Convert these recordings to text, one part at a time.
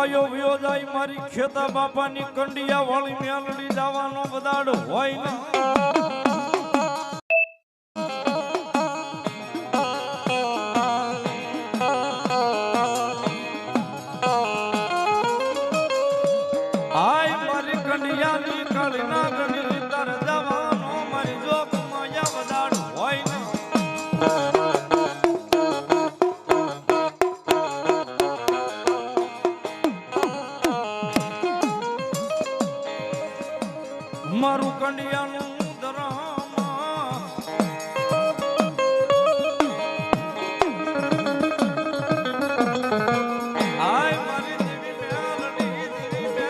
સમયો વ્યો જાય મારી ખેતા બાપાની કંડિયા વાળી મેલડી જવાનો બદાડ હોય ને મારું કંડિયાનું દરામાં આય મારી દેવી મેલડી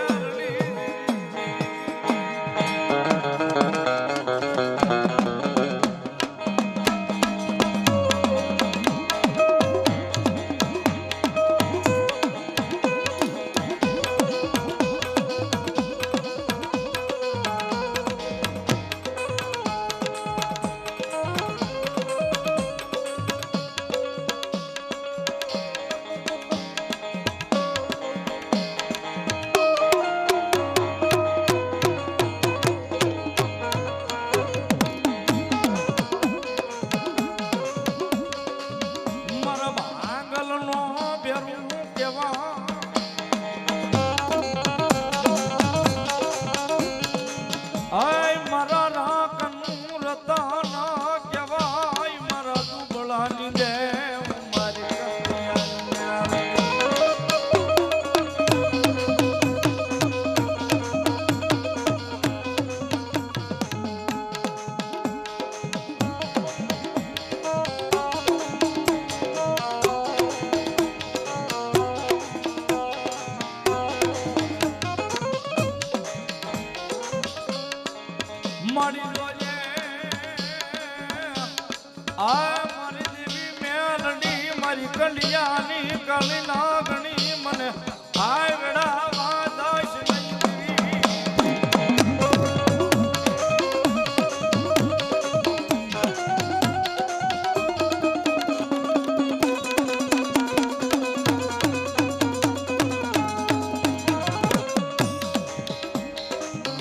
મારી લોજે આ મારી દેવી મેલડી મારી કંડિયાની કાળી નાગણી મને હાય વેડાવા દાશ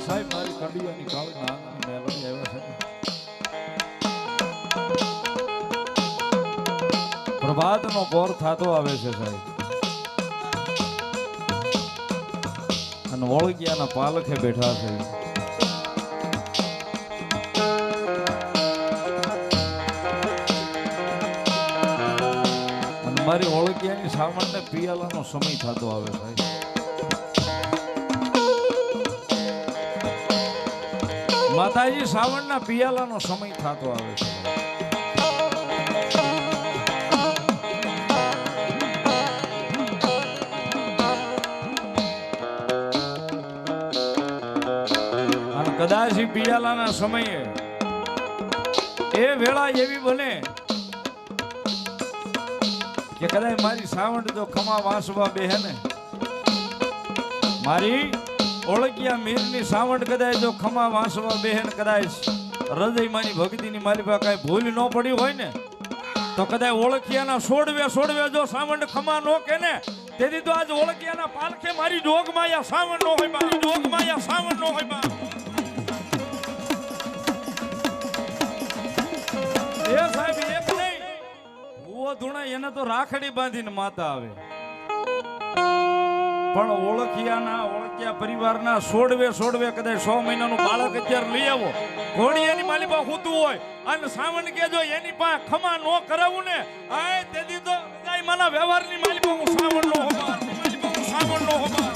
સાહેબ મારી કંડિયાની કાળી પ્રભાતનો પોર થતો આવે છે સાહેબ અને ઓળગિયાના પાલખે બેઠા છે અને મારી ઓળગિયાની સાવણને પિયાલાનો સમય થતો આવે સાહેબ માતાજી સાવણના પિયાલાનો સમય થતો આવે છે કદાચ પિયાલાના સમયે એ વેળા એવી બને કે કદાચ મારી સાવણ જો ખમા વાંસવા બેહે ને મારી ઓળખિયા મીરની સાવણ કદાચ જો ખમા વાંસવા બેહે ને કદાચ હૃદય મારી ભક્તિની મારી પાસે કઈ ભૂલ ન પડી હોય ને તો કદાચ ઓળખિયાના સોડવે જો સાવણ ખમા નો કે ને તેથી તો આજ ઓળખિયાના પાલખે મારી જોગમાં યા સાવણ નો હોય મારી જોગમાં યા સાવણ નો હોય સાહેબ એક નહીં ભૂવો ધૂણા એને તો રાખડી બાંધીને માતા આવે પણ ઓળખિયા પરિવારના સોડવે કદાચ 100 મહિનાનું બાળક અત્યારે લઈ આવો ઘોડી એની માલી પાસે હોતું હોય અને સાવણ કે જો એની પાસે ખમા નો કરાવું ને આય તેથી તો મારા વ્યવહારની માલી પાસે હું સાવણ નો હોબાર માલી પાસે હું સાવણ નો હોબાર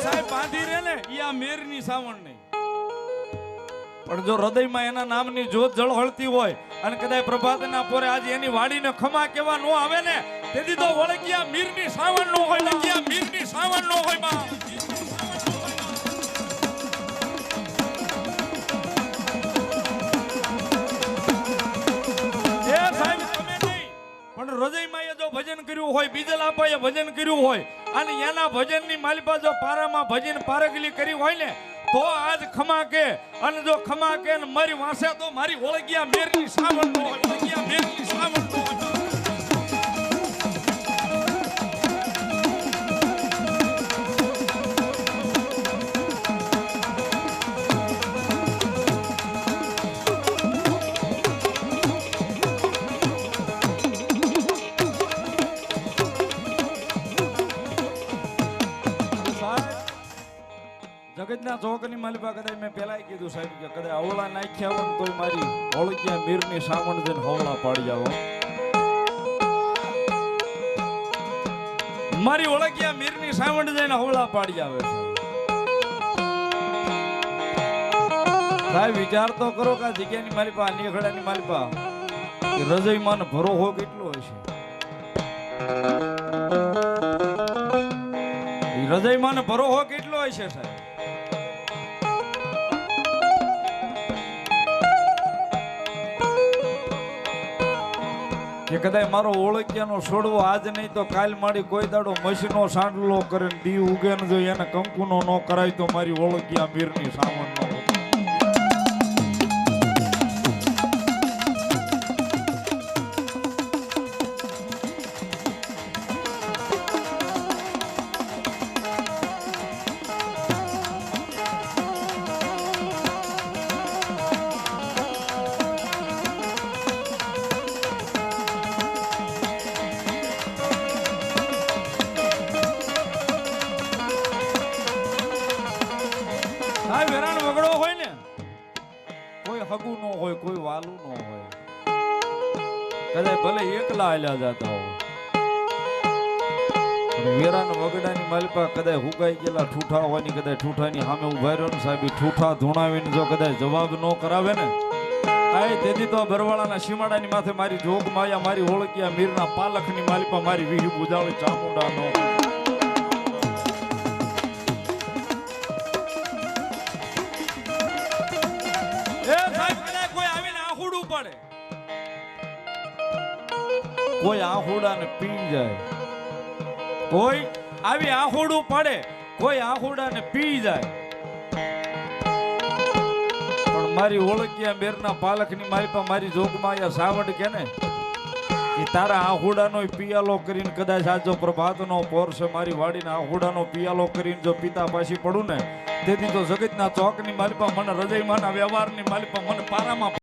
સાહેબ બાંધી રે ને ઈ મેરની સાવણ નહીં પણ જો હૃદયમાં એના નામની જ્યોત જળહળતી હોય અને કદાચ પ્રભાતના પોરે આજે એની વાડીને ખમા કેવા નો આવે ને તેથી તો વળગિયા મીરની સાવણ નો હોય લગિયા મીરની સાવણ નો હોય બા એ સાહેબ તમે નહીં પણ હૃદયમાં એ જો ભજન કર્યું હોય બીજલ આપાએ ભજન કર્યું હોય અને એના ભજનની માલિપા જો પારામાં ભજન પારગલી કરી હોય ને તો આજ ખમા કે અને જો ખમા કે ને મારી વાસે તો મારી ઓળગ્યા મેરની સાવણ નો ઓળગ્યા મેરની સાવણ નો જગતના ચોકની માલિપા કદાચ મેં પેલા કીધું સાહેબ કે કદાચ અવળા નાખ્યા હોય તોય મારી ઓળખ્યા મીરની સાવણ જઈને હવળા પાડી આવો મારી ઓળખ્યા મીરની સાવણ જઈને હવળા પાડી આવે છે સાહેબ વિચાર તો કરો કે જગ્યાની માલિપા નીખડાની માલિપા હૃદયમાં ભરોહો કેટલો હશે હૃદયમાં ભરોહો કેટલો હશે સાહેબ કે કદાચ મારો ઓળખ્યાનો છોડવો આજ નહીં તો કાલ મારી કોઈ દાડો મસીનો સાંડલો કરે દી ઉગે ને જો એને કંકુનો ન કરાય તો મારી ઓળખ્યા મીરની સાવણ નો વેરાણ વગડો હોય ને કોઈ હગું ન હોય કોઈ વાલું ન હોય કદાચ ભલે એકલા હાલ્યા જતા હોય વેરાણ વગડાની માલિપા કદાચ હુકાઈ ગયેલા ઠૂઠા હોવાની કદાચ ઠૂઠાની સામે ઉભા રહ્યો ને સાહેબ ઠૂઠા ધૂણાવીને જો કદાચ જવાબ ન કરાવે ને આય તેથી તો બરવાળાના સીમાડાની માથે મારી જોગ માયા મારી ઓળખ્યા મીરના પાલખની માલિપા મારી વીહી બુજાવળી ચામુંડા નો કોઈ આહુડાને પી જાય કોઈ આવી આહુડું પડે કોઈ આહુડાને પી જાય પણ મારી ઓળખ્યા બેરના પાલખની મારી પાસે મારી જોગમાં યા સાવડ કે ને એ તારા આહુડાનો પિયાલો કરીને કદાચ આજો પ્રભાતનો પોરશે મારી વાડીના આહુડાનો પિયાલો કરીને જો પિતા પાછી પડું ને તેથી તો જગતના ચોકની મારી પાસે મને હૃદયમાંના વ્યવહારની મારી પાસે મને પારામાં